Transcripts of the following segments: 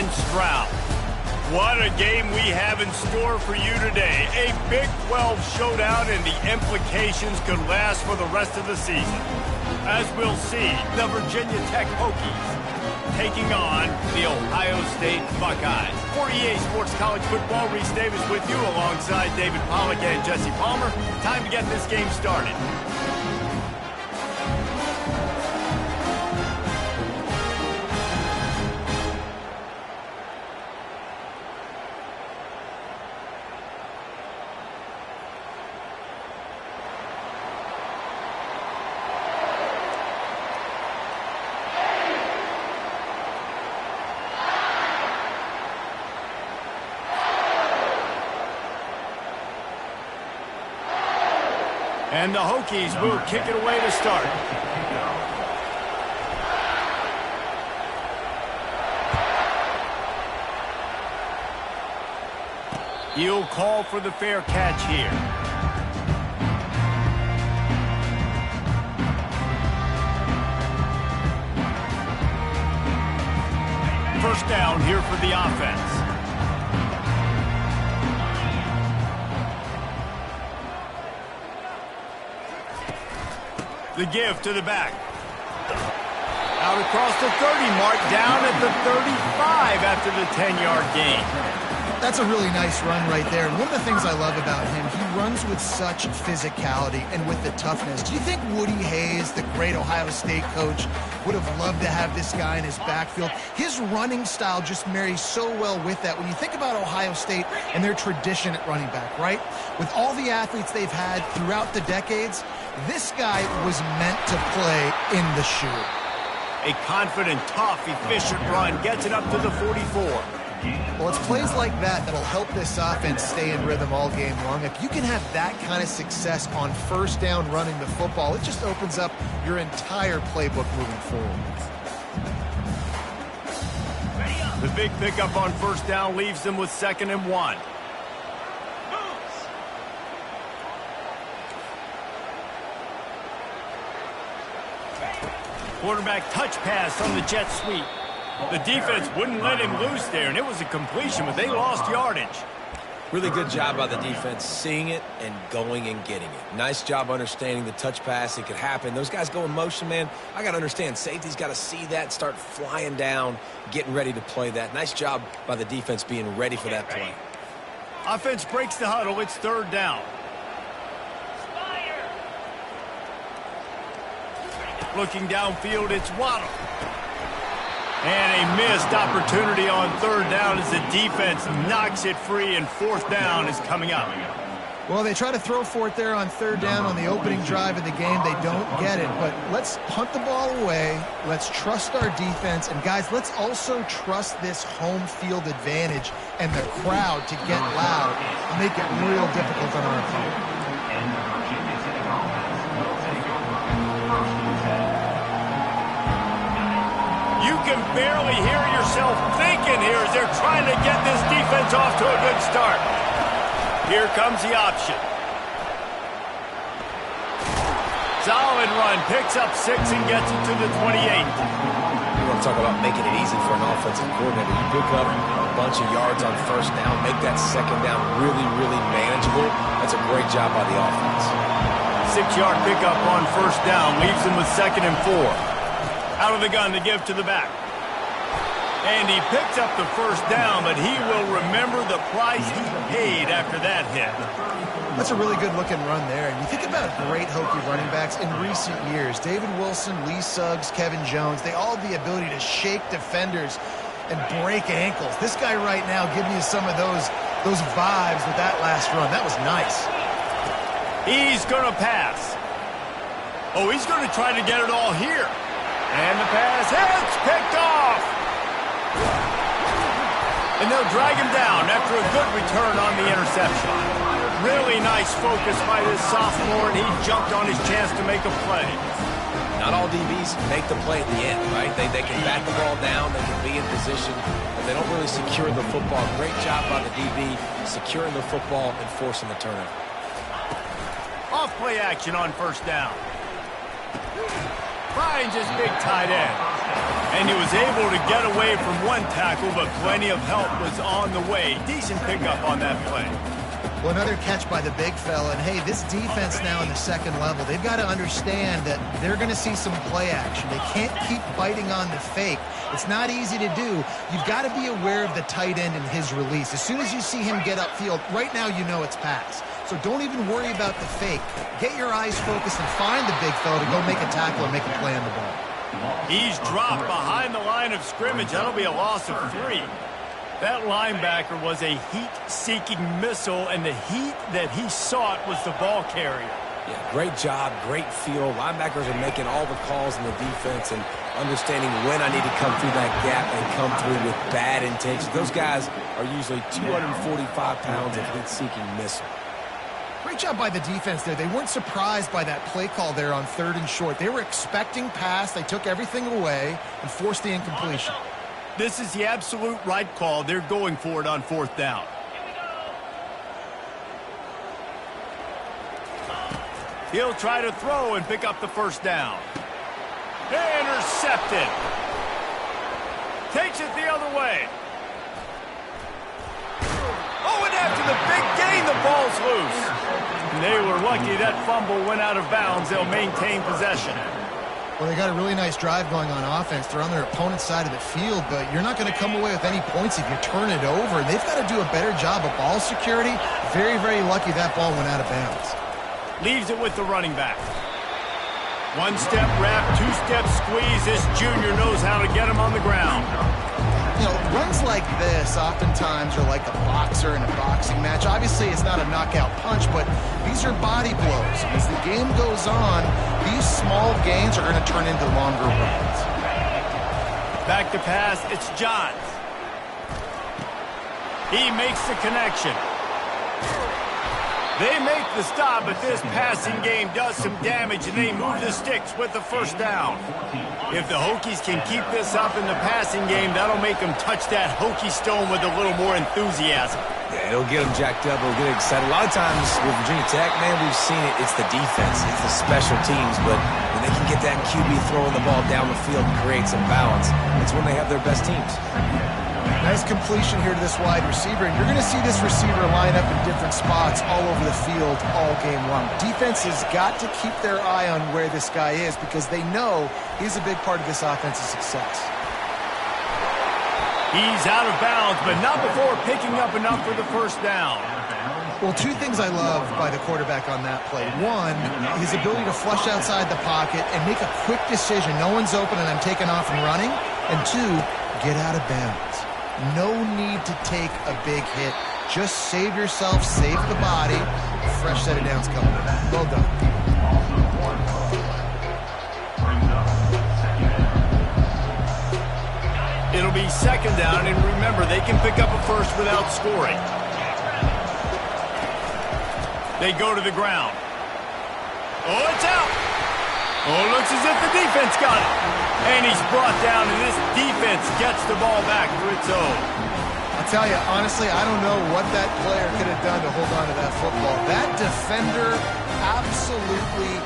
and Stroud. What a game we have in store for you today. A Big 12 showdown, and the implications could last for the rest of the season. As we'll see, the Virginia Tech Hokies taking on the Ohio State Buckeyes. For EA Sports College Football, Reese Davis with you alongside David Pollack and Jesse Palmer. Time to get this game started. And the Hokies will kick it away to start. He'll call for the fair catch here. First down here for the offense. The give to the back. Out across the 30 mark, down at the 35 after the 10-yard gain. That's a really nice run right there. And one of the things I love about him, he runs with such physicality and with the toughness. Do you think Woody Hayes, the great Ohio State coach, would have loved to have this guy in his backfield? His running style just marries so well with that. When you think about Ohio State and their tradition at running back, right? With all the athletes they've had throughout the decades, this guy was meant to play in the shoe. A confident, tough, efficient run gets it up to the 44. Well, it's plays like that that'll help this offense stay in rhythm all game long. If you can have that kind of success on first down running the football, it just opens up your entire playbook moving forward. The big pickup on first down leaves them with 2nd and 1. Quarterback touch pass on the jet sweep. The defense wouldn't let him loose there, and it was a completion, but they lost yardage. Really good job by the defense, seeing it and going and getting it. Nice job understanding the touch pass. It could happen. Those guys go in motion, man. I got to understand, safety's got to see that, start flying down, getting ready to play that. Nice job by the defense being ready for that play. Offense breaks the huddle. It's 3rd down. Looking downfield, it's Waddle. And a missed opportunity on 3rd down as the defense knocks it free, and 4th down is coming up. Well, they try to throw for it there on 3rd down on the opening drive of the game. They don't get it, but let's punt the ball away. Let's trust our defense. And, guys, let's also trust this home field advantage and the crowd to get loud and make it real difficult on our opponent. You can barely hear yourself thinking here as they're trying to get this defense off to a good start. Here comes the option. Solid run, picks up 6 and gets it to the 28. You want to talk about making it easy for an offensive coordinator. You pick up a bunch of yards on first down, make that 2nd down really, really manageable. That's a great job by the offense. 6-yard pickup on first down leaves them with 2nd and 4. Out of the gun to give to the back. And he picks up the first down, but he will remember the price he paid after that hit. That's a really good-looking run there. And you think about great Hokie running backs in recent years. David Wilson, Lee Suggs, Kevin Jones, they all have the ability to shake defenders and break ankles. This guy right now giving you some of those vibes with that last run. That was nice. He's going to pass. Oh, he's going to try to get it all here. And the pass hits, picked off. And they'll drag him down after a good return on the interception. Really nice focus by this sophomore, and he jumped on his chance to make a play. Not all DBs make the play at the end, right? They can bat the ball down, they can be in position, but they don't really secure the football. Great job by the DB securing the football and forcing the turnover. Off play action on first down. Finds his big tight end. And he was able to get away from one tackle, but plenty of help was on the way. Decent pickup on that play. Well, another catch by the big fella. And, hey, this defense now in the second level, they've got to understand that they're going to see some play action. They can't keep biting on the fake. It's not easy to do. You've got to be aware of the tight end and his release. As soon as you see him get upfield, right now you know it's pass. So don't even worry about the fake. Get your eyes focused and find the big fella to go make a tackle or make a play on the ball. He's dropped behind the line of scrimmage. That'll be a loss of 3. That linebacker was a heat-seeking missile, and the heat that he sought was the ball carrier. Yeah, great job, great feel. Linebackers are making all the calls in the defense and understanding when I need to come through that gap and come through with bad intentions. Those guys are usually 245 pounds of heat-seeking missile. Great job by the defense there. They weren't surprised by that play call there on 3rd and short. They were expecting pass. They took everything away and forced the incompletion. This is the absolute right call. They're going for it on 4th down. He'll try to throw and pick up the 1st down. Intercepted. Takes it the other way. Oh, and after the big gain, the ball's loose. And they were lucky that fumble went out of bounds. They'll maintain possession. Well, they got a really nice drive going on offense. They're on their opponent's side of the field, but you're not going to come away with any points if you turn it over. They've got to do a better job of ball security. Very, very lucky that ball went out of bounds. Leaves it with the running back. 1-step wrap, 2-step squeeze. This junior knows how to get him on the ground. You know, runs like this oftentimes are like a boxer in a boxing match. Obviously, it's not a knockout punch, but these are body blows. As the game goes on, these small gains are going to turn into longer runs. Back to pass, it's Johns. He makes the connection. They make the stop, but this passing game does some damage, and they move the sticks with the 1st down. If the Hokies can keep this up in the passing game, that'll make them touch that Hokie stone with a little more enthusiasm. Yeah, it'll get them jacked up. It'll get excited. A lot of times with Virginia Tech, man, we've seen it. It's the defense. It's the special teams. But when they can get that QB throwing the ball down the field and create some balance, it's when they have their best teams. Nice completion here to this wide receiver, and you're going to see this receiver line up in different spots all over the field all game long. Defense has got to keep their eye on where this guy is because they know he's a big part of this offense's success. He's out of bounds, but not before picking up enough for the 1st down. Well, 2 things I love by the quarterback on that play. 1, his ability to flush outside the pocket and make a quick decision. No one's open and I'm taking off and running. And 2, get out of bounds. No need to take a big hit. Just save yourself, save the body. Fresh set of downs coming. Well done. It'll be 2nd down, and remember, they can pick up a 1st without scoring. They go to the ground. Oh, it's out. Oh, looks as if the defense got it. And he's brought down, and this defense gets the ball back for its own. I'll tell you, honestly, I don't know what that player could have done to hold on to that football. That defender absolutely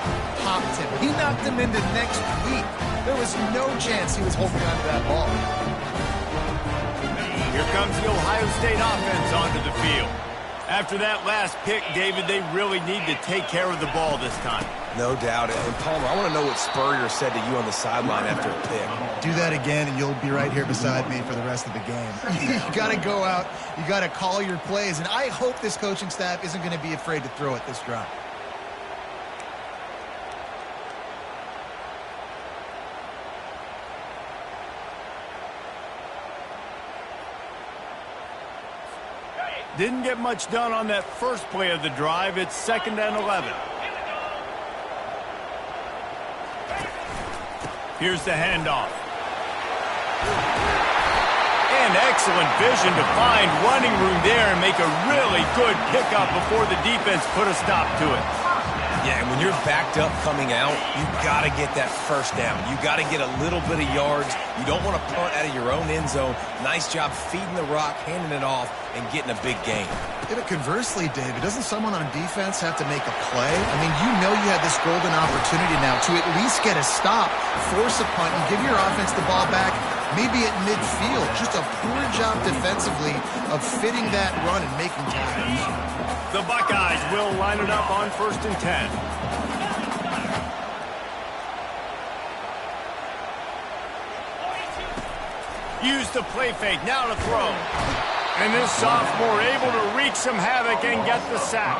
popped him. He knocked him into next week. There was no chance he was holding on to that ball. Here comes the Ohio State offense onto the field. After that last pick, David, they really need to take care of the ball this time. No doubt. And Palmer, I want to know what Spurrier said to you on the sideline after a pick. Do that again, and you'll be right here beside me for the rest of the game. You got to go out. You got to call your plays. And I hope this coaching staff isn't going to be afraid to throw it this drive. Didn't get much done on that first play of the drive. It's 2nd and 11. Here's the handoff. And excellent vision to find running room there and make a really good pickup before the defense put a stop to it. Yeah, and when you're backed up coming out, you got to get that 1st down. You got to get a little bit of yards. You don't want to punt out of your own end zone. Nice job feeding the rock, handing it off, and getting a big gain. Yeah, but conversely, David, doesn't someone on defense have to make a play? I mean, you know you have this golden opportunity now to at least get a stop, force a punt, and give your offense the ball back, maybe at midfield. Just a poor job defensively of fitting that run and making tackles. The Buckeyes will line it up on 1st and 10. Use the play fake, now to throw. And this sophomore able to wreak some havoc and get the sack.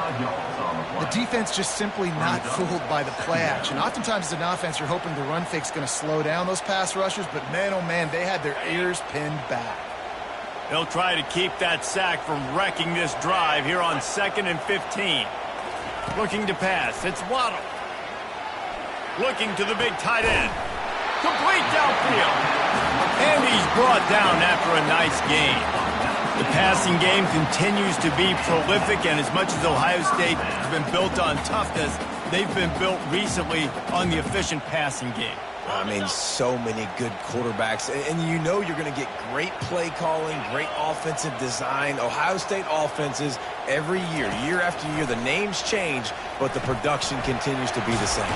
The defense just simply not fooled by the play action. Oftentimes as an offense, you're hoping the run fake's going to slow down those pass rushers, but man, oh man, they had their ears pinned back. They'll try to keep that sack from wrecking this drive here on 2nd and 15. Looking to pass, it's Waddle. Looking to the big tight end. Complete downfield. And he's brought down after a nice game. The passing game continues to be prolific, and as much as Ohio State has been built on toughness, they've been built recently on the efficient passing game. I mean, so many good quarterbacks, and you know you're going to get great play calling, great offensive design. Ohio State offenses every year, year after year, the names change, but the production continues to be the same.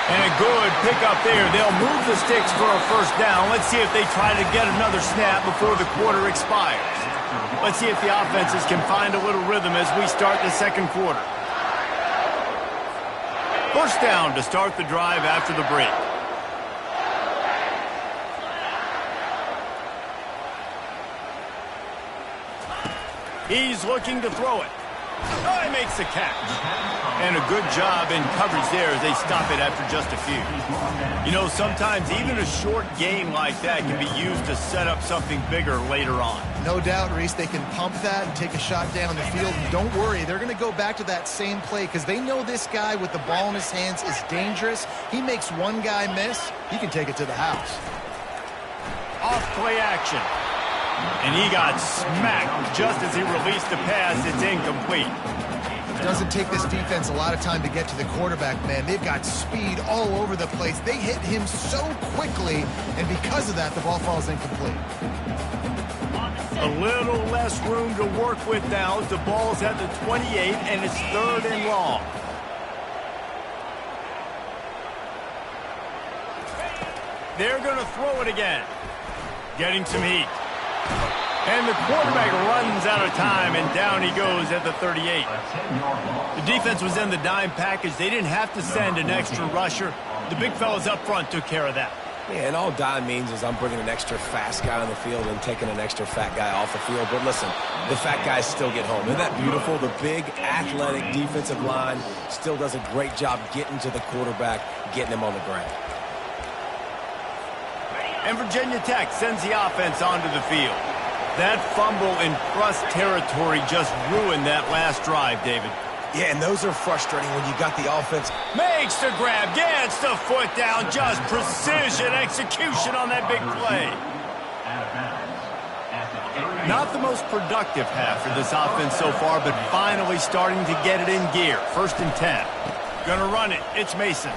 And a good pickup there. They'll move the sticks for a 1st down. Let's see if they try to get another snap before the quarter expires. Let's see if the offenses can find a little rhythm as we start the 2nd quarter. 1st down to start the drive after the break. He's looking to throw it. Oh, he makes the catch. And a good job in coverage there as they stop it after just a few. You know, sometimes even a short game like that can be used to set up something bigger later on. No doubt, Reese, they can pump that and take a shot down the field. And don't worry, they're going to go back to that same play because they know this guy with the ball in his hands is dangerous. He makes one guy miss, he can take it to the house. Off play action. And he got smacked just as he released the pass. It's incomplete. It doesn't take this defense a lot of time to get to the quarterback, man. They've got speed all over the place. They hit him so quickly, and because of that, the ball falls incomplete. A little less room to work with now as the ball's at the 28, and it's 3rd and long. They're going to throw it again. Getting some heat. And the quarterback runs out of time, and down he goes at the 38. The defense was in the dime package. They didn't have to send an extra rusher. The big fellas up front took care of that. Yeah, and all dime means is I'm bringing an extra fast guy on the field and taking an extra fat guy off the field. But listen, the fat guys still get home. Isn't that beautiful? The big, athletic defensive line still does a great job getting to the quarterback, getting him on the ground. And Virginia Tech sends the offense onto the field. That fumble in thrust territory just ruined that last drive, David. Yeah, and those are frustrating when you got the offense. Makes the grab, gets the foot down, just precision execution on that big play. Not the most productive half for this offense so far, but finally starting to get it in gear. 1st and 10. Gonna run it. It's Mason.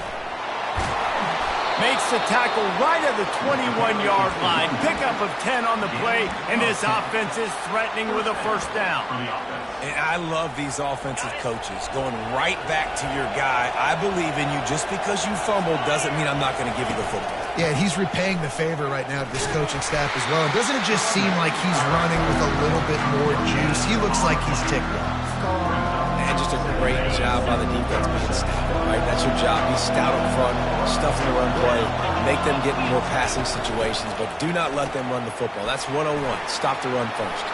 Makes the tackle right at the 21-yard line. Pickup of 10 on the play, and this offense is threatening with a 1st down. And I love these offensive coaches going right back to your guy. I believe in you. Just because you fumbled doesn't mean I'm not going to give you the football. Yeah, he's repaying the favor right now to this coaching staff as well. And doesn't it just seem like he's running with a little bit more juice? He looks like he's ticked off. And just a great job by the defense being stout, right? That's your job. Be stout up front, stuff in the run play, make them get in more passing situations, but do not let them run the football. That's 101. Stop the run first.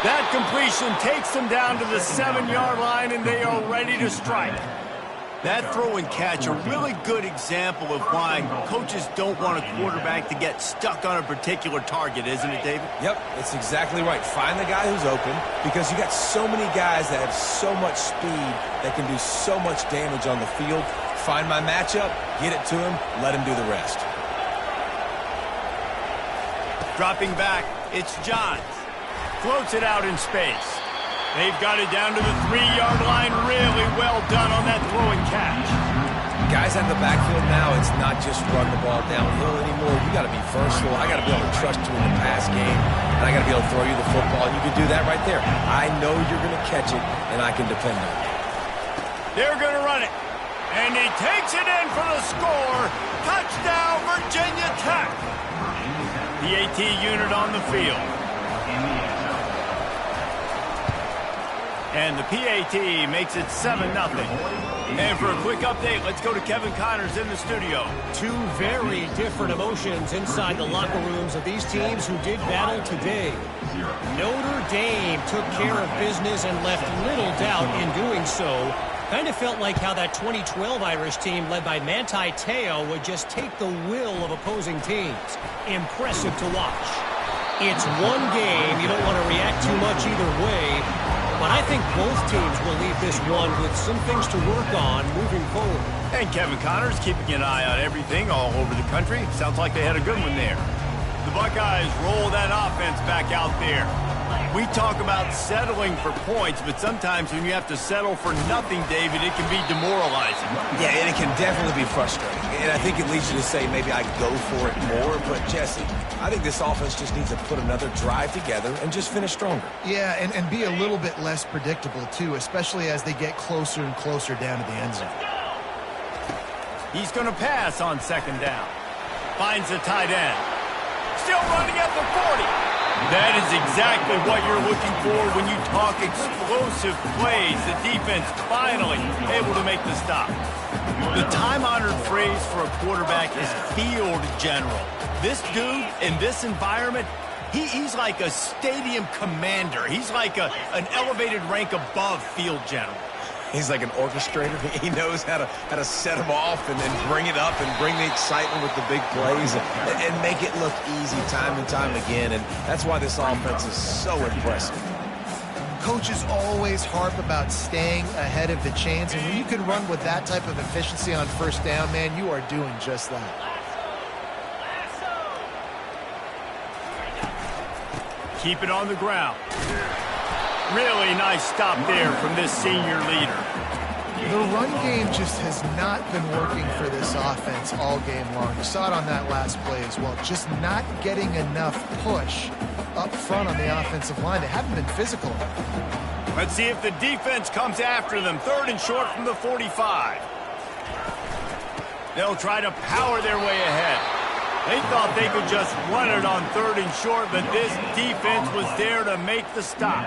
That completion takes them down to the 7-yard line, and they are ready to strike. That throw and catch, a really good example of why coaches don't want a quarterback to get stuck on a particular target, isn't it, David? Yep, that's exactly right. Find the guy who's open, because you got so many guys that have so much speed that can do so much damage on the field. Find my matchup, get it to him, let him do the rest. Dropping back, it's Johns. Floats it out in space. They've got it down to the 3-yard line. Really well done on that throw and catch. Guys out of the backfield now, it's not just run the ball downhill anymore. You got to be versatile. I got to be able to trust you in the pass game. and I got to be able to throw you the football, and you can do that right there. I know you're going to catch it, and I can depend on it. They're going to run it, and he takes it in for the score. Touchdown, Virginia Tech. The AT unit on the field. And the PAT makes it 7-0. And for a quick update, let's go to Kevin Connors in the studio. Two very different emotions inside the locker rooms of these teams who did battle today. Notre Dame took care of business and left little doubt in doing so. Kind of felt like how that 2012 Irish team led by Manti Te'o would just take the will of opposing teams. Impressive to watch. It's one game. You don't want to react too much either way. But I think both teams will leave this one with some things to work on moving forward. And Kevin Connors keeping an eye on everything all over the country. Sounds like they had a good one there. The Buckeyes roll that offense back out there. We talk about settling for points, but sometimes when you have to settle for nothing, David, it can be demoralizing. Yeah, and it can definitely be frustrating. And I think it leads you to say maybe I go for it more. But, Jesse, I think this offense just needs to put another drive together and just finish stronger. Yeah, and be a little bit less predictable, too, especially as they get closer and closer down to the end zone. He's going to pass on second down. Finds the tight end. Still running at the 40. That is exactly what you're looking for when you talk explosive plays. The defense finally able to make the stop. The time-honored phrase for a quarterback is field general. This dude in this environment, he's like a stadium commander. He's like an elevated rank above field general. He's like an orchestrator. He knows how to set them off and then bring it up and bring the excitement with the big plays and make it look easy time and time again. And that's why this offense is so impressive. Coaches always harp about staying ahead of the chains, and when you can run with that type of efficiency on first down, man, you are doing just that. Keep it on the ground. Really nice stop there from this senior leader. The run game just has not been working for this offense all game long. You saw it on that last play as well. Just not getting enough push up front on the offensive line. They haven't been physical. Let's see if the defense comes after them. 3rd and short from the 45. They'll try to power their way ahead. They thought they could just run it on 3rd and short, but this defense was there to make the stop.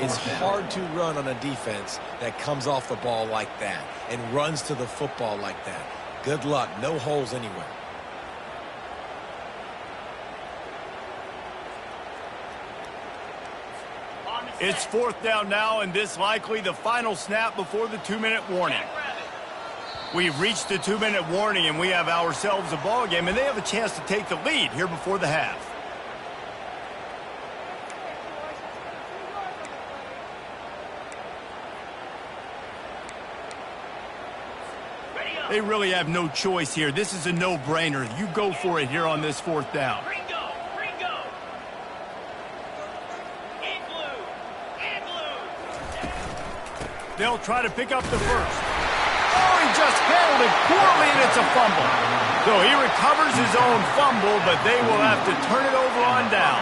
It's hard to run on a defense that comes off the ball like that and runs to the football like that. Good luck. No holes anywhere. It's 4th down now, and this likely the final snap before the 2-minute warning. We've reached the 2-minute warning, and we have ourselves a ball game, and they have a chance to take the lead here before the half. They really have no choice here. This is a no-brainer. You go for it here on this 4th down. They'll try to pick up the first. Oh, he just handled it poorly, and it's a fumble. So he recovers his own fumble, but they will have to turn it over on down.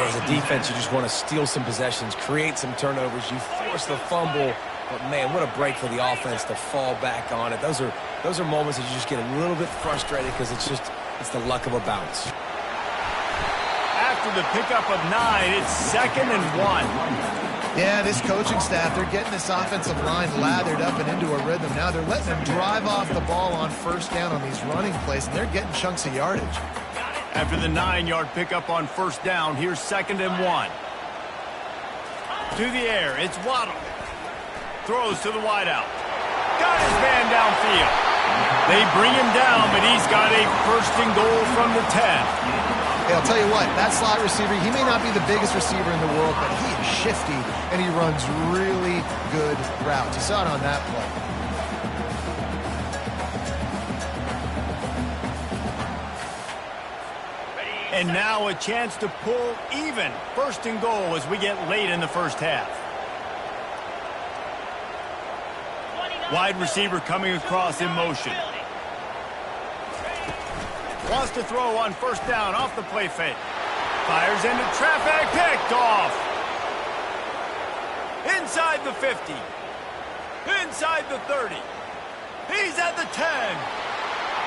As a defense, you just want to steal some possessions, create some turnovers. You force the fumble. But, man, what a break for the offense to fall back on it. Those are moments that you just get a little bit frustrated because it's the luck of a bounce. After the pickup of 9, it's 2nd and 1. Yeah, this coaching staff, they're getting this offensive line lathered up and into a rhythm. Now they're letting them drive off the ball on first down on these running plays, and they're getting chunks of yardage. After the 9-yard pickup on first down, here's 2nd and 1. To the air, it's Waddle. Throws to the wideout. Got his man downfield. They bring him down, but he's got a 1st and goal from the 10. Hey, I'll tell you what, that slot receiver, he may not be the biggest receiver in the world, but he is shifty, and he runs really good routes. You saw it on that play. And now a chance to pull even 1st and goal as we get late in the first half. Wide receiver coming across in motion. Wants to throw on first down off the play fake. Fires into traffic, picked off. Inside the 50. Inside the 30. He's at the 10.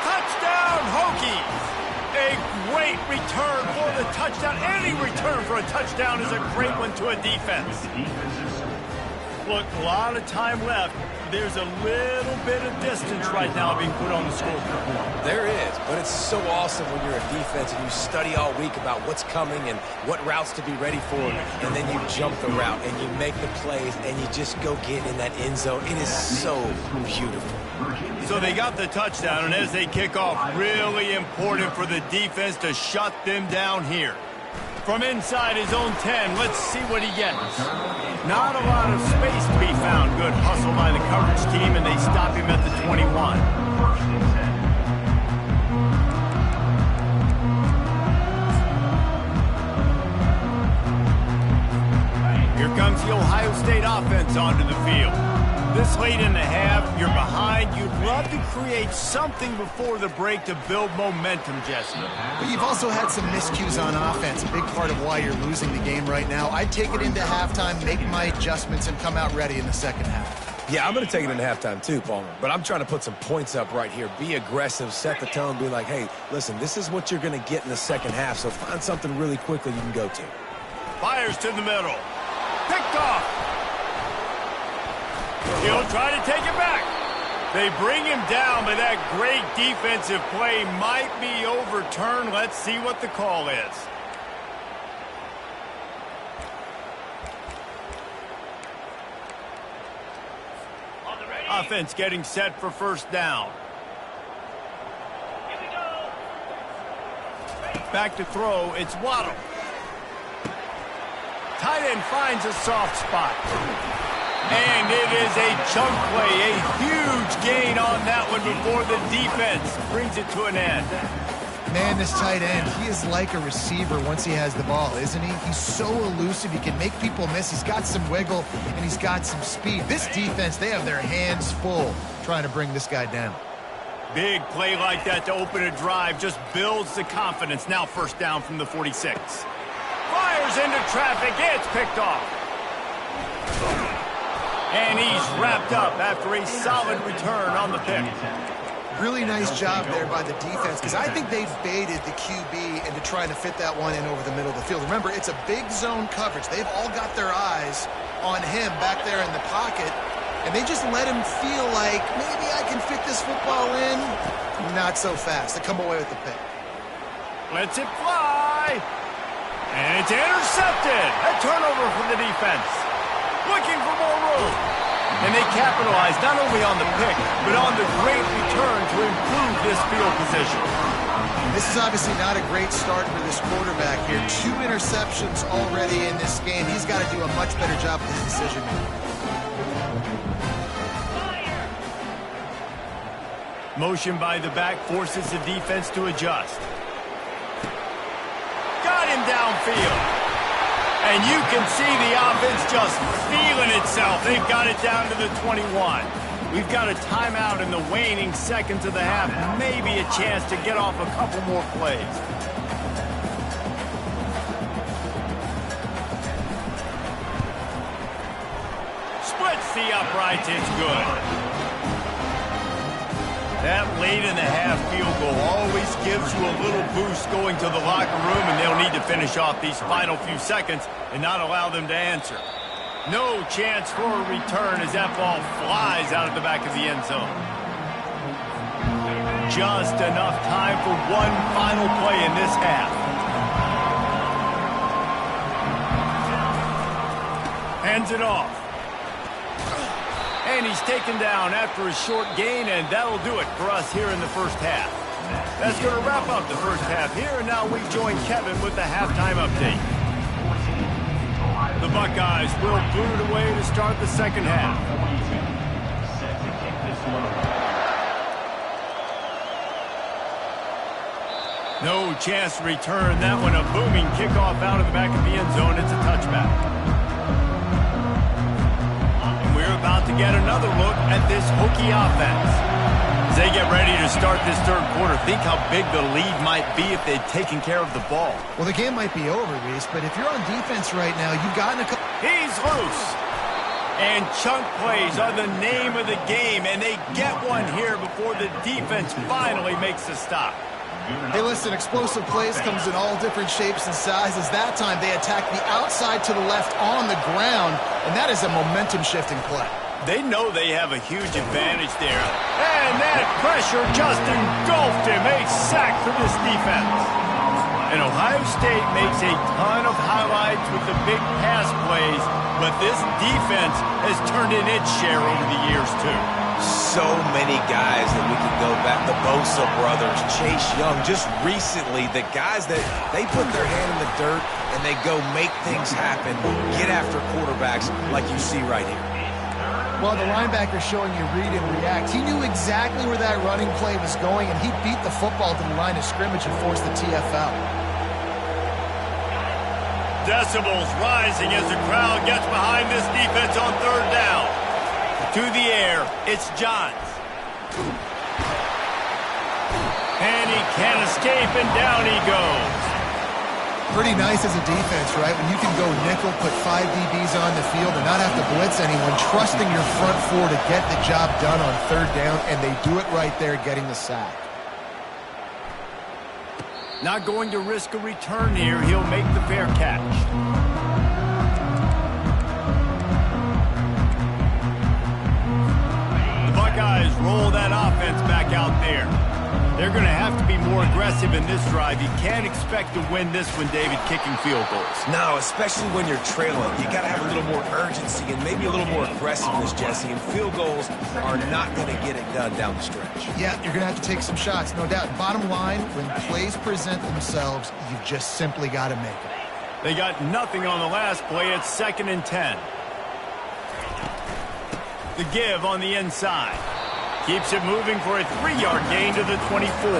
Touchdown, Hokies. A great return for the touchdown. Any return for a touchdown is a great one to a defense. Look, a lot of time left. There's a little bit of distance right now being put on the scoreboard. There is, but it's so awesome when you're a defense and you study all week about what's coming and what routes to be ready for, and then you jump the route and you make the plays and you just go get in that end zone. It is so beautiful. So they got the touchdown, and as they kick off, really important for the defense to shut them down here. From inside his own 10, let's see what he gets. Not a lot of space to be found. Good hustle by the coverage team, and they stop him at the 21. Here comes the Ohio State offense onto the field. This late in the half, you're behind. You'd love to create something before the break to build momentum, Jesse. But you've also had some miscues on offense, a big part of why you're losing the game right now. I'd take it into halftime, make my adjustments, and come out ready in the second half. Yeah, I'm going to take it into halftime too, Palmer. But I'm trying to put some points up right here. Be aggressive, set the tone, be like, hey, listen, this is what you're going to get in the second half, so find something really quickly you can go to. Fires to the middle. Picked off. He'll try to take it back. They bring him down, but that great defensive play might be overturned. Let's see what the call is. Offense getting set for first down. Back to throw, it's Waddle. Tight end finds a soft spot. And it is a chunk play, a huge gain on that one before the defense brings it to an end. Man, this tight end, he is like a receiver once he has the ball, isn't he? He's so elusive, he can make people miss. He's got some wiggle, and he's got some speed. This defense, they have their hands full trying to bring this guy down. Big play like that to open a drive just builds the confidence. Now first down from the 46. Fires into traffic, it's picked off. And he's wrapped up after a solid return on the pick. Really nice job there by the defense, because I think they've baited the QB into trying to fit that one in over the middle of the field. Remember, it's a big zone coverage. They've all got their eyes on him back there in the pocket, and they just let him feel like, maybe I can fit this football in. Not so fast. They come away with the pick. Lets it fly. And it's intercepted. A turnover for the defense. Looking for more room. And they capitalize not only on the pick, but on the great return to improve this field position. This is obviously not a great start for this quarterback here. 2 interceptions already in this game. He's got to do a much better job with his decision making. Motion by the back forces the defense to adjust. Got him downfield. And you can see the offense just feeling itself. They've got it down to the 21. We've got a timeout in the waning seconds of the half. Maybe a chance to get off a couple more plays. Splits the uprights. It's good. That late in the half field goal always gives you a little boost going to the locker room, and they'll need to finish off these final few seconds and not allow them to answer. No chance for a return as that ball flies out of the back of the end zone. Just enough time for one final play in this half. Hands it off. And he's taken down after a short gain, and that'll do it for us here in the first half. That's going to wrap up the first half here, and now we join Kevin with the halftime update. The Buckeyes will boot it away to start the second half. No chance to return that one. A booming kickoff out of the back of the end zone. It's a touchback. We're about to get another look at this Hokie offense. As they get ready to start this third quarter, think how big the lead might be if they'd taken care of the ball. Well, the game might be over, Reese, but if you're on defense right now, you've gotten a couple... He's loose. And chunk plays are the name of the game, and they get one here before the defense finally makes a stop. Hey, listen, explosive plays comes in all different shapes and sizes. That time, they attack the outside to the left on the ground, and that is a momentum-shifting play. They know they have a huge advantage there. And that pressure just engulfed him. A sack for this defense. And Ohio State makes a ton of highlights with the big pass plays, but this defense has turned in its share over the years, too. So many guys that we can go back. The Bosa brothers, Chase Young. Just recently, the guys that they put their hand in the dirt and they go make things happen, get after quarterbacks like you see right here. Well, the linebacker showing you read and react. He knew exactly where that running play was going, and he beat the football to the line of scrimmage and forced the TFL. Decibels rising as the crowd gets behind this defense on third down. To the air, it's Johns. And he can't escape, and down he goes. Pretty nice as a defense, right? When you can go nickel, put 5 DBs on the field and not have to blitz anyone, trusting your front four to get the job done on third down, and they do it right there, getting the sack. Not going to risk a return here. He'll make the fair catch. The Buckeyes roll that offense back out there. They're going to have to be more aggressive in this drive. You can't expect to win this one, David, kicking field goals. No, especially when you're trailing. You got to have a little more urgency and maybe a little more aggressiveness, Jesse. And field goals are not going to get it done down the stretch. Yeah, you're going to have to take some shots, no doubt. Bottom line, when plays present themselves, you've just simply got to make it. They got nothing on the last play. It's 2nd and 10. The give on the inside. Keeps it moving for a 3-yard gain to the 24.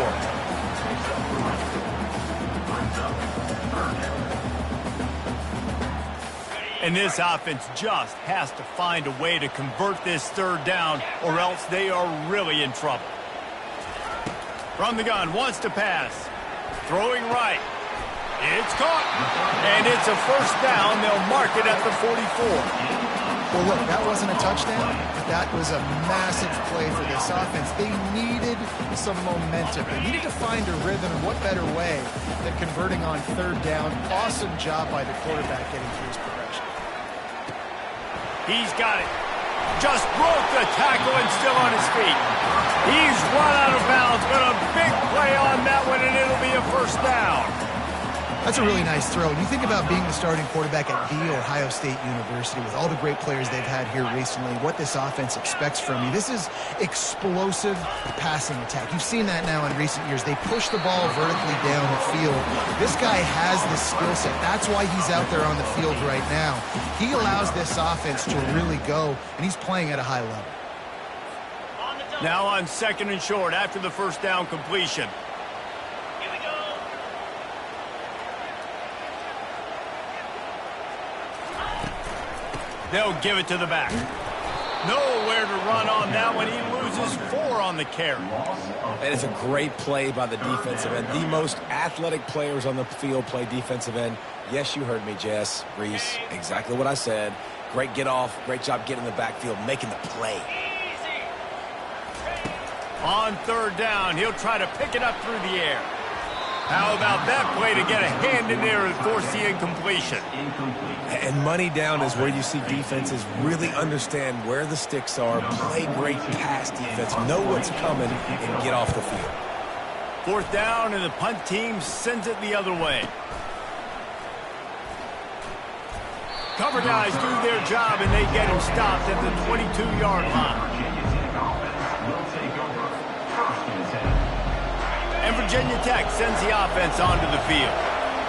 And this offense just has to find a way to convert this third down, or else they are really in trouble. From the gun, wants to pass. Throwing right. It's caught. And it's a first down. They'll mark it at the 44. Well, look, that wasn't a touchdown, but that was a massive play for this offense. They needed some momentum. They needed to find a rhythm, and what better way than converting on third down. Awesome job by the quarterback getting through his progression. He's got it. Just broke the tackle and still on his feet. He's run out of bounds, but a big play on that one, and it'll be a first down. That's a really nice throw. When you think about being the starting quarterback at The Ohio State University with all the great players they've had here recently, what this offense expects from you, this is explosive passing attack. You've seen that now in recent years. They push the ball vertically down the field. This guy has the skill set. That's why he's out there on the field right now. He allows this offense to really go, and he's playing at a high level. Now on 2nd and short after the first down completion. They'll give it to the back. Nowhere to run on that one. He loses 4 on the carry. And it's a great play by the defensive end. The most athletic players on the field play defensive end. Yes, you heard me, Jess, Reese. Exactly what I said. Great get off. Great job getting in the backfield, making the play. On third down, he'll try to pick it up through the air. How about that play to get a hand in there and force the incompletion? And money down is where you see defenses really understand where the sticks are, play great pass defense, know what's coming, and get off the field. 4th down, and the punt team sends it the other way. Cover guys do their job, and they get him stopped at the 22-yard line. And Virginia Tech sends the offense onto the field.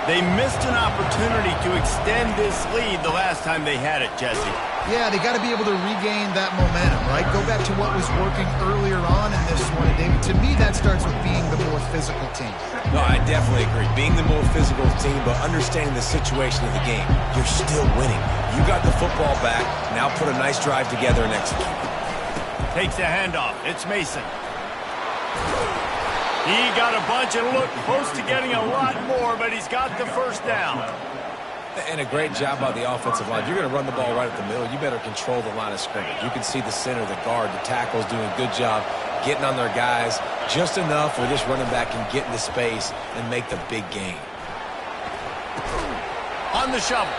They missed an opportunity to extend this lead the last time they had it, Jesse. Yeah, they got to be able to regain that momentum, right? Go back to what was working earlier on in this one. And David, to me, that starts with being the more physical team. No, I definitely agree. Being the more physical team, but understanding the situation of the game. You're still winning. You got the football back. Now put a nice drive together and execute. Takes the handoff. It's Mason. He got a bunch and looked close to getting a lot more, but he's got the first down. And a great job by the offensive line. If you're going to run the ball right at the middle, you better control the line of scrimmage. You can see the center, the guard, the tackles doing a good job getting on their guys just enough where this running back can get into space and make the big gain. On the shovel.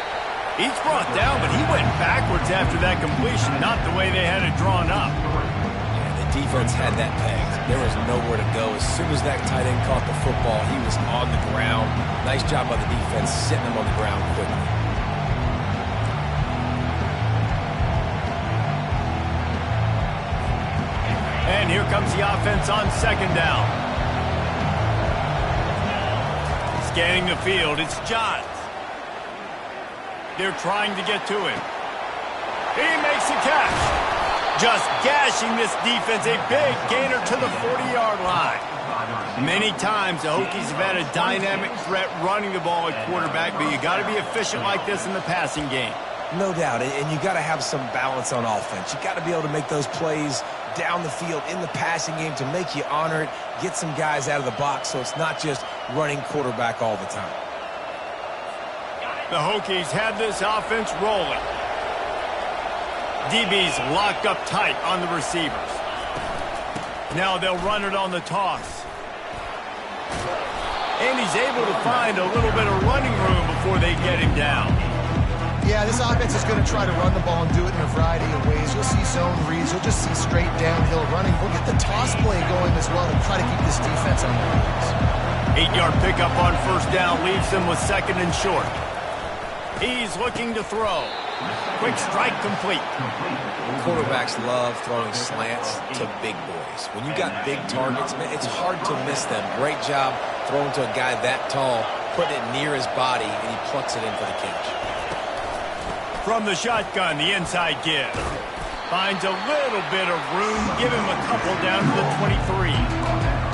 He's brought down, but he went backwards after that completion, not the way they had it drawn up. Yeah, the defense had that pegged. There was nowhere to go. As soon as that tight end caught the football, he was on the ground. Nice job by the defense sitting him on the ground quickly. And here comes the offense on second down. Scanning the field, it's Johns. They're trying to get to him. He makes the catch. Just gashing this defense, a big gainer to the 40-yard line. Many times the Hokies have had a dynamic threat running the ball at quarterback, but you got to be efficient like this in the passing game. No doubt, and you got to have some balance on offense. You got to be able to make those plays down the field in the passing game to make you honor it, get some guys out of the box so it's not just running quarterback all the time. The Hokies have this offense rolling. DB's locked up tight on the receivers. Now they'll run it on the toss. And he's able to find a little bit of running room before they get him down. Yeah, this offense is going to try to run the ball and do it in a variety of ways. You'll see zone reads. You'll just see straight downhill running. We'll get the toss play going as well to try to keep this defense on their heels. 8-yard pickup on first down leaves them with second and short. He's looking to throw. Quick strike complete. Quarterbacks love throwing slants to big boys. When you got big targets, man, it's hard to miss them. Great job throwing to a guy that tall, putting it near his body, and he plucks it in for the catch. From the shotgun, the inside give. Finds a little bit of room. Give him a couple down to the 23.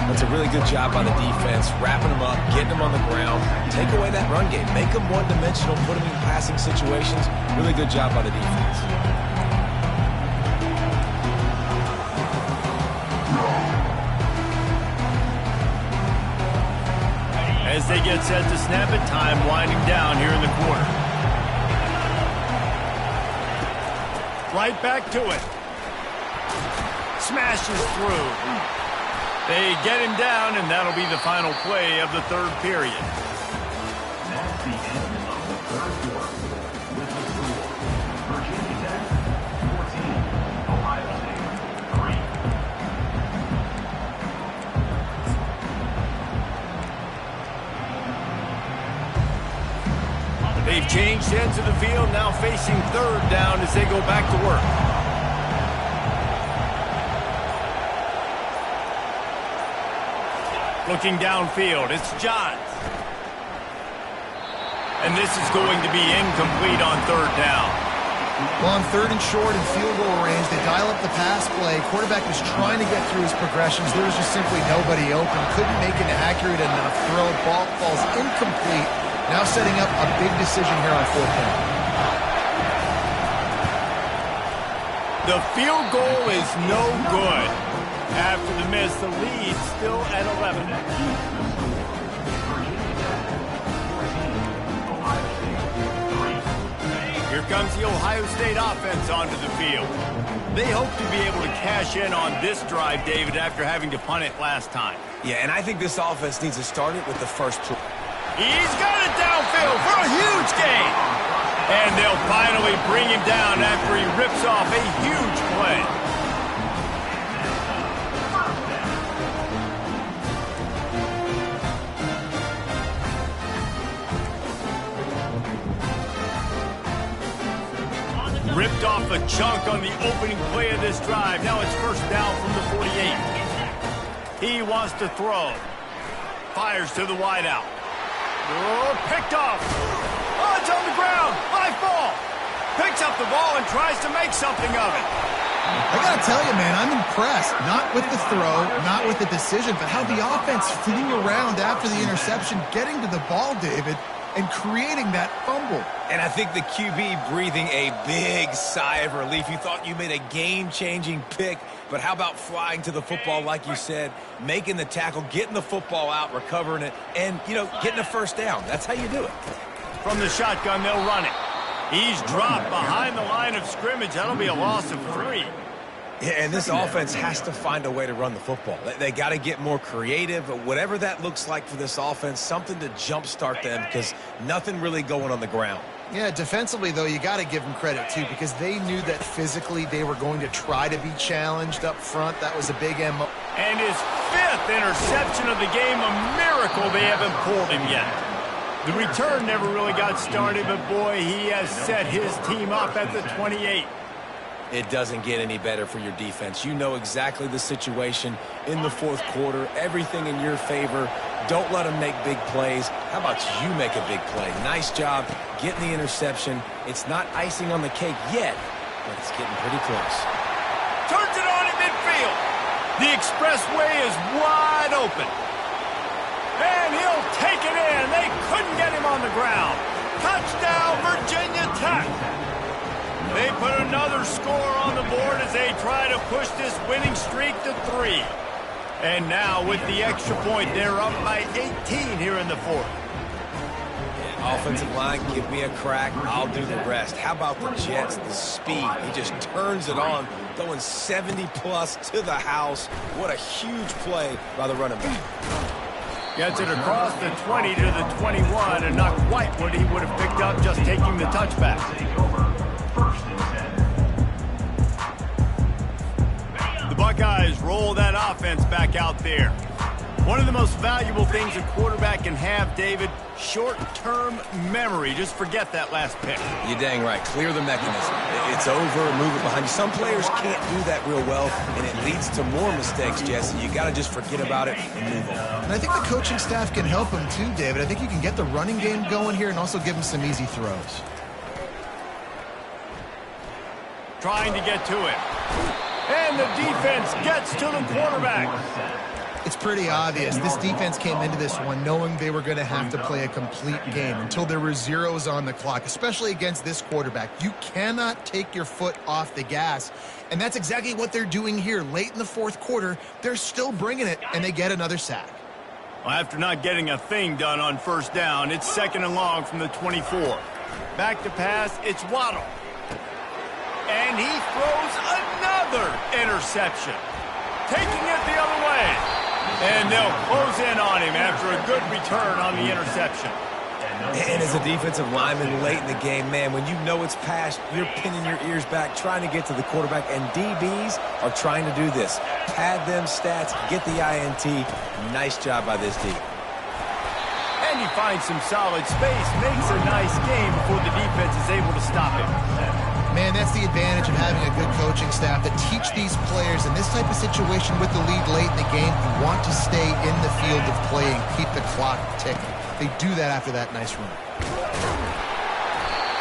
That's a really good job by the defense, wrapping them up, getting them on the ground. Take away that run game. Make them one-dimensional, put them in passing situations. Really good job by the defense. As they get set to snap it, time winding down here in the quarter. Right back to it. Smashes through. They get him down, and that'll be the final play of the third period. That's the end of the third quarter. With the score, Virginia Tech 14, Ohio State 3. They've changed ends of the field, now facing third down as they go back to work. Looking downfield, it's Johns. And this is going to be incomplete on third down. Well, on third and short and field goal range, they dial up the pass play. Quarterback was trying to get through his progressions. There was just simply nobody open. Couldn't make an accurate enough throw. Ball falls incomplete. Now setting up a big decision here on fourth down. The field goal is no good. After the miss, the lead still at 11. Here comes the Ohio State offense onto the field. They hope to be able to cash in on this drive, David, after having to punt it last time. Yeah, and I think this offense needs to start it with the first play. He's got it downfield for a huge gain. And they'll finally bring him down after he rips off a huge play. Ripped off a chunk on the opening play of this drive. Now it's first down from the 48. He wants to throw. Fires to the wideout. Oh, picked off. Oh, it's on the ground. High ball. Picks up the ball and tries to make something of it. I got to tell you, man, I'm impressed. Not with the throw, not with the decision, but how the offense flew around after the interception, getting to the ball, David, and creating that fumble. And I think the QB breathing a big sigh of relief. You thought you made a game-changing pick, but how about flying to the football, like you said, making the tackle, getting the football out, recovering it, and, getting a first down. That's how you do it. From the shotgun, they'll run it. He's dropped behind the line of scrimmage. That'll be a loss of 3. Yeah, and this offense has to find a way to run the football. They got to get more creative, but whatever that looks like for this offense, something to jumpstart them because nothing really going on the ground. Yeah, defensively, though, you got to give them credit, too, because they knew that physically they were going to try to be challenged up front. That was a big MO. And his 5th interception of the game, a miracle they haven't pulled him yet. The return never really got started, but boy, he has set his team up at the 28. It doesn't get any better for your defense. You know exactly the situation in the fourth quarter, everything in your favor. Don't let them make big plays. How about you make a big play? Nice job getting the interception. It's not icing on the cake yet, but it's getting pretty close. Turns it on in midfield. The expressway is wide open. And he'll take it in. They couldn't get him on the ground. Touchdown, Virginia Tech. They put another score on the board as they try to push this winning streak to 3. And now with the extra point, they're up by 18 here in the fourth. Offensive line, give me a crack. I'll do the rest. How about the Jets, the speed? He just turns it on, going 70-plus to the house. What a huge play by the running back. Gets it across the 20 to the 21, and not quite what he would have picked up just taking the touchback. The Buckeyes roll that offense back out there. One of the most valuable things a quarterback can have, David, short-term memory. Just forget that last pick. You're dang right. Clear the mechanism. It's over, move it behind you. Some players can't do that real well, and it leads to more mistakes, Jesse. You got to just forget about it and move on. And I think the coaching staff can help him too, David. I think you can get the running game going here and also give him some easy throws. Trying to get to it. And the defense gets to the quarterback. It's pretty obvious. This defense came into this one knowing they were going to have to play a complete game until there were zeros on the clock, especially against this quarterback. You cannot take your foot off the gas, and that's exactly what they're doing here. Late in the fourth quarter, they're still bringing it, and they get another sack. Well, after not getting a thing done on first down, it's 2nd and long from the 24. Back to pass, it's Waddle. And he throws another interception, taking it the other way. And they'll close in on him after a good return on the interception. And as a defensive lineman late in the game, man, when you know it's past, you're pinning your ears back, trying to get to the quarterback, and DBs are trying to do this. Pad them stats, get the INT. Nice job by this D. And he finds some solid space, makes a nice game before the defense is able to stop him. Man, that's the advantage of having a good coaching staff that teach these players in this type of situation with the lead late in the game. You want to stay in the field of play and keep the clock ticking. They do that after that nice run.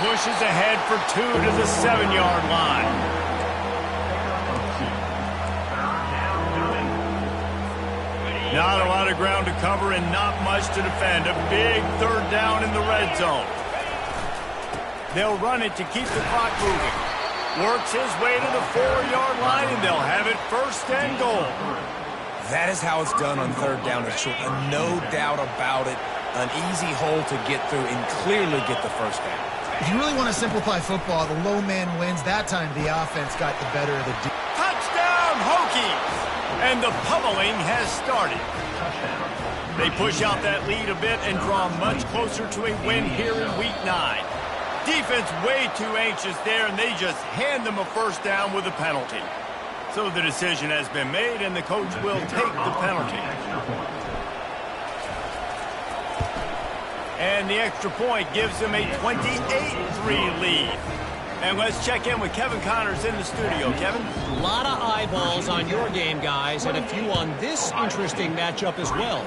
Pushes ahead for 2 to the 7-yard line. Not a lot of ground to cover and not much to defend. A big 3rd down in the red zone. They'll run it to keep the clock moving. Works his way to the 4-yard line, and they'll have it 1st and goal. That is how it's done on 3rd down and short. No doubt about it. An easy hole to get through and clearly get the 1st down. If you really want to simplify football, the low man wins. That time the offense got the better of the Touchdown, Hokies! And the pummeling has started. They push out that lead a bit and draw much closer to a win here in Week 9. Defense way too anxious there, and they just hand them a 1st down with a penalty. So the decision has been made, and the coach will take the penalty. And the extra point gives them a 28-3 lead. And let's check in with Kevin Connors in the studio. Kevin? A lot of eyeballs on your game, guys, and a few on this interesting matchup as well.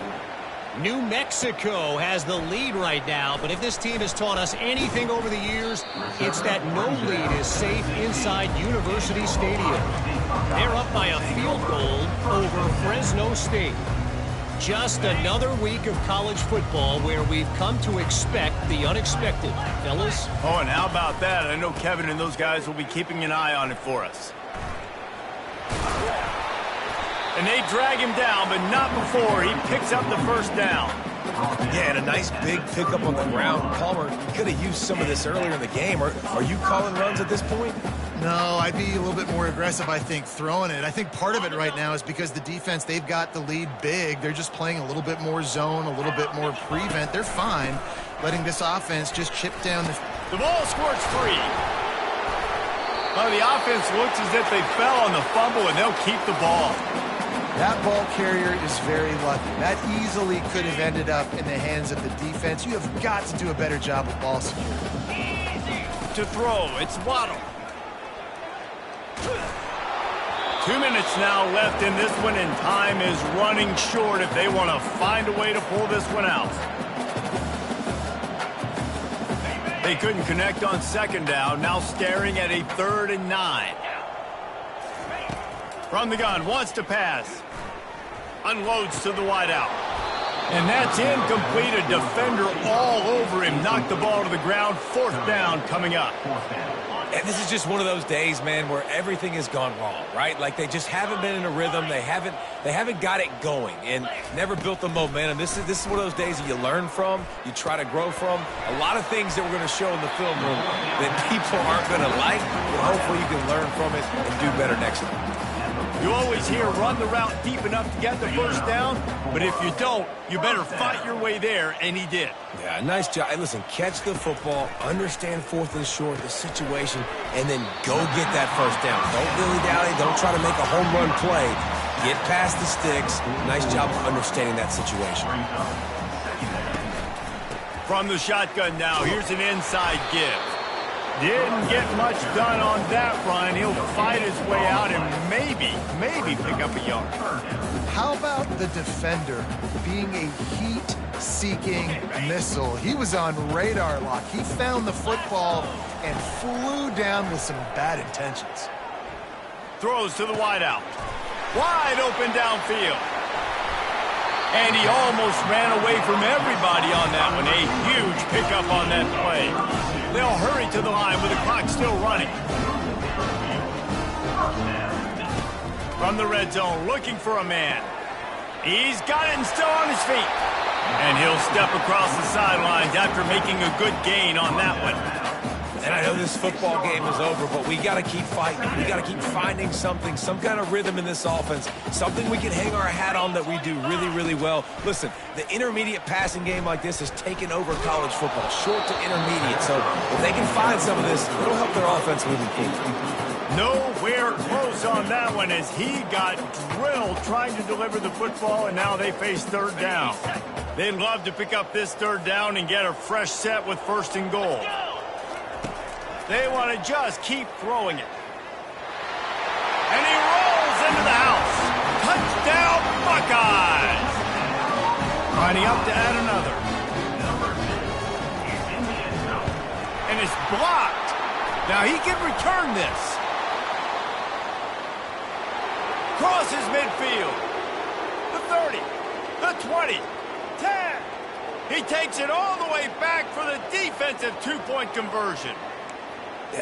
New Mexico has the lead right now, but if this team has taught us anything over the years, it's that no lead is safe inside University Stadium. They're up by a field goal over Fresno State. Just another week of college football where we've come to expect the unexpected. Fellas? Oh, and how about that? I know Kevin and those guys will be keeping an eye on it for us. And they drag him down, but not before he picks up the first down. Yeah, and a nice big pickup on the ground. Palmer could have used some of this earlier in the game. Are you calling runs at this point? No, I'd be a little bit more aggressive, I think, throwing it. I think part of it right now is because the defense, they've got the lead big. They're just playing a little bit more zone, a little bit more prevent. They're fine letting this offense just chip down The ball squirts free. Well, the offense looks as if they fell on the fumble, and they'll keep the ball. That ball carrier is very lucky. That easily could have ended up in the hands of the defense. You have got to do a better job with ball security. To throw, it's Waddle. 2 minutes now left in this one, and time is running short if they want to find a way to pull this one out. They couldn't connect on second down, now staring at a 3rd and 9. From the gun, wants to pass. Unloads to the wideout. And that's incomplete. A defender all over him. Knocked the ball to the ground. 4th down coming up. And this is just one of those days, man, where everything has gone wrong, right? Like they just haven't been in a rhythm. They haven't got it going and never built the momentum. This is one of those days that you learn from, you try to grow from. A lot of things that we're going to show in the film room that people aren't going to like, but hopefully you can learn from it and do better next time. You always hear run the route deep enough to get the first down, but if you don't, you better fight your way there, and he did. Yeah, nice job. Hey, listen, catch the football, understand 4th and short, the situation, and then go get that first down. Don't dilly-dally. Don't try to make a home run play. Get past the sticks. Nice job of understanding that situation. From the shotgun now, here's an inside give. Didn't get much done on that run. He'll fight his way out and maybe pick up a yard. How about the defender being a heat-seeking missile? He was on radar lock. He found the football and flew down with some bad intentions. Throws to the wideout. Wide open downfield. And he almost ran away from everybody on that one. A huge pickup on that play. They'll hurry to the line with the clock still running. From the red zone, looking for a man. He's got it and still on his feet. And he'll step across the sidelines after making a good gain on that one. And I know this football game is over, but we got to keep fighting. We got to keep finding something, some kind of rhythm in this offense, something we can hang our hat on that we do really, really well. Listen, the intermediate passing game like this has taken over college football, short to intermediate. So if they can find some of this, it'll help their offense moving forward. Nowhere close on that one as he got drilled trying to deliver the football, and now they face 3rd down. They'd love to pick up this 3rd down and get a fresh set with 1st and goal. They want to just keep throwing it. And he rolls into the house. Touchdown, Buckeyes! Lining up to add another. And it's blocked. Now he can return this. Crosses midfield. The 30, the 20, 10. He takes it all the way back for the defensive 2-point conversion.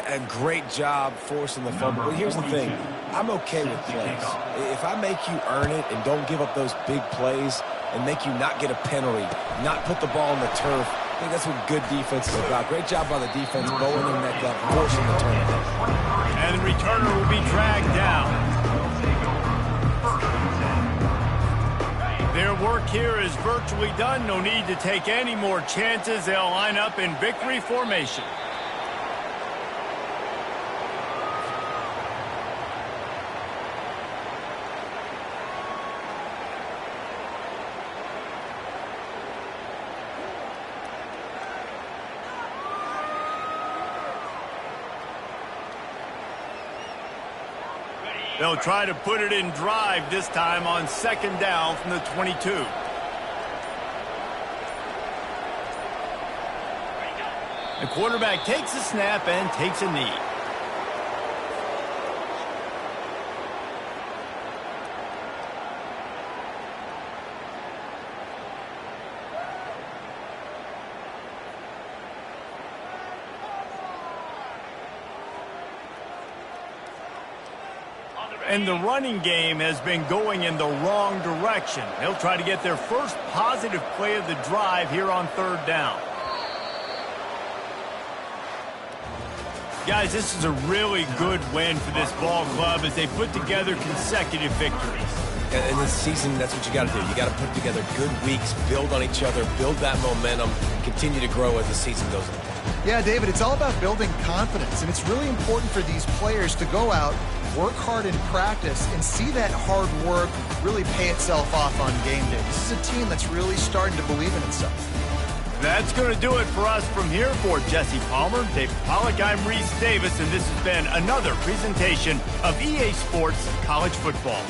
A great job forcing the fumble. But here's the thing. I'm okay with plays. If I make you earn it and don't give up those big plays and make you not get a penalty, not put the ball on the turf, I think that's what good defense is about. Great job by the defense, bowling their neck up, forcing the turnover. And the returner will be dragged down. Their work here is virtually done. No need to take any more chances. They'll line up in victory formation. They'll try to put it in drive this time on 2nd down from the 22. The quarterback takes a snap and takes a knee. And the running game has been going in the wrong direction. They'll try to get their first positive play of the drive here on 3rd down. Guys, this is a really good win for this ball club as they put together consecutive victories. In this season, that's what you got to do. You got to put together good weeks, build on each other, build that momentum, continue to grow as the season goes on. Yeah, David, it's all about building confidence, and it's really important for these players to go out, work hard in practice, and see that hard work really pay itself off on game day. This is a team that's really starting to believe in itself. That's going to do it for us from here. For Jesse Palmer, Dave Pollack, I'm Reese Davis, and this has been another presentation of EA Sports College Football.